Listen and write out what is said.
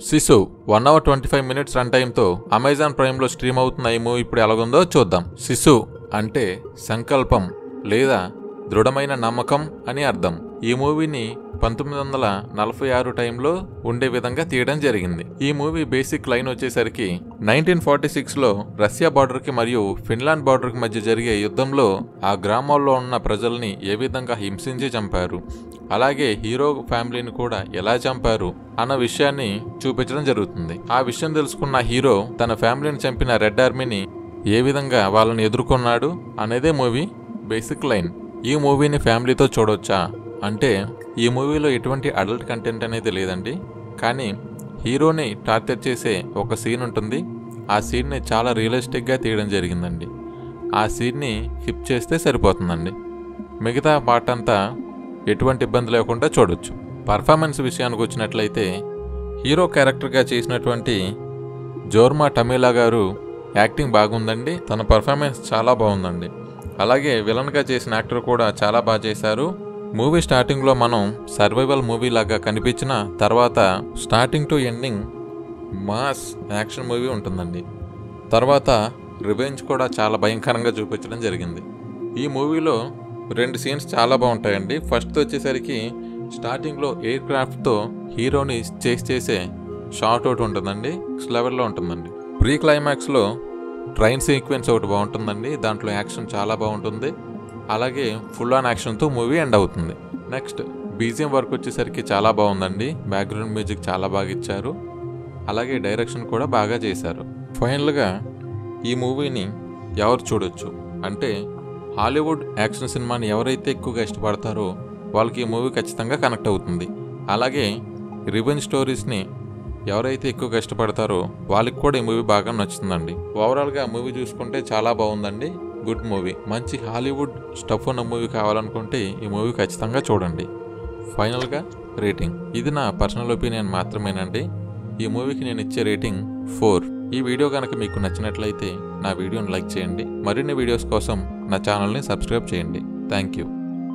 శిశు 1 hour 25 minutes run టైంతో Amazon ప్రైమ్లో స్ట్రీమ్ అవుతున్న ఈ మూవీ ఇప్పుడు ఎలాగుందో చూద్దాం. శిశు అంటే సంకల్పం లేదా దృఢమైన నమ్మకం అని అర్థం. ఈ మూవీని 1946 టైంలో ఉండే విధంగా తీయడం జరిగింది. ఈ మూవీ బేసిక్ లైన్ వచ్చేసరికి 1946లో రష్యా బార్డర్కి మరియు ఫిన్లాండ్ బార్డర్కి మధ్య జరిగే యుద్ధంలో ఆ గ్రామాల్లో ఉన్న ప్రజల్ని ఏ విధంగా హింసించి చంపారు, అలాగే హీరో ఫ్యామిలీని కూడా ఎలా చంపారు అన్న విషయాన్ని చూపించడం జరుగుతుంది. ఆ విషయం తెలుసుకున్న హీరో తన ఫ్యామిలీని చంపిన రెడ్ ఆర్మీని ఏ విధంగా వాళ్ళని ఎదుర్కొన్నాడు అనేదే మూవీ బేసిక్ లైన్. ఈ మూవీని ఫ్యామిలీతో చూడొచ్చా అంటే ఈ మూవీలో ఎటువంటి అడల్ట్ కంటెంట్ అనేది లేదండి. కానీ హీరోని టార్చర్ చేసే ఒక సీన్ ఉంటుంది. ఆ సీన్ని చాలా రియలిస్టిక్గా తీయడం జరిగిందండి. ఆ సీన్ని స్కిప్ చేస్తే సరిపోతుందండి. మిగతా పార్ట్ అంతా ఎటువంటి ఇబ్బంది లేకుండా చూడొచ్చు. పర్ఫార్మెన్స్ విషయానికి వచ్చినట్లయితే హీరో క్యారెక్టర్గా చేసినటువంటి జోర్మా టమీలా గారు యాక్టింగ్ బాగుందండి. తన పర్ఫార్మెన్స్ చాలా బాగుందండి. అలాగే విలన్గా చేసిన యాక్టర్ కూడా చాలా బాగా చేశారు. మూవీ స్టార్టింగ్లో మనం సర్వైవల్ మూవీ లాగా కనిపించిన తర్వాత starting to ending mass action movie ఉంటుందండి. తర్వాత రివెంజ్ కూడా చాలా భయంకరంగా చూపించడం జరిగింది. ఈ మూవీలో 2 సీన్స్ చాలా బాగుంటాయండి. ఫస్ట్ వచ్చేసరికి స్టార్టింగ్లో ఎయిర్ క్రాఫ్ట్తో హీరోని చేసే షాట్ ఒకటి ఉంటుందండి. నెక్స్ట్ లెవెల్లో ఉంటుందండి. ప్రీ క్లైమాక్స్లో ట్రైన్ సీక్వెన్స్ ఒకటి బాగుంటుందండి. దాంట్లో యాక్షన్ చాలా బాగుంటుంది. అలాగే ఫుల్ ఆన్ యాక్షన్తో మూవీ ఎండ్ అవుతుంది. నెక్స్ట్ బీజిఎం వర్క్ వచ్చేసరికి చాలా బాగుందండి. బ్యాక్గ్రౌండ్ మ్యూజిక్ చాలా బాగా ఇచ్చారు. అలాగే డైరెక్షన్ కూడా బాగా చేశారు. ఫైనల్గా ఈ మూవీని ఎవరు చూడొచ్చు అంటే హాలీవుడ్ యాక్షన్ సినిమాని ఎవరైతే ఎక్కువగా ఇష్టపడతారో వాళ్ళకి ఈ మూవీ ఖచ్చితంగా కనెక్ట్ అవుతుంది. అలాగే రివెంజ్ స్టోరీస్ని ఎవరైతే ఎక్కువగా ఇష్టపడతారో వాళ్ళకి కూడా ఈ మూవీ బాగా నచ్చుతుందండి. ఓవరాల్గా మూవీ చూసుకుంటే చాలా బాగుందండి. Good movie. మంచి హాలీవుడ్ స్టఫ్ ఉన్న మూవీ కావాలనుకుంటే ఈ మూవీ ఖచ్చితంగా చూడండి. ఫైనల్గా రేటింగ్ ఇది నా పర్సనల్ ఒపీనియన్ మాత్రమేనండి. ఈ మూవీకి నేను ఇచ్చే రేటింగ్ 4. ఈ వీడియో కనుక మీకు నచ్చినట్లయితే నా వీడియోని లైక్ చేయండి. మరిన్ని వీడియోస్ కోసం నా ఛానల్ని సబ్స్క్రైబ్ చేయండి. Thank you.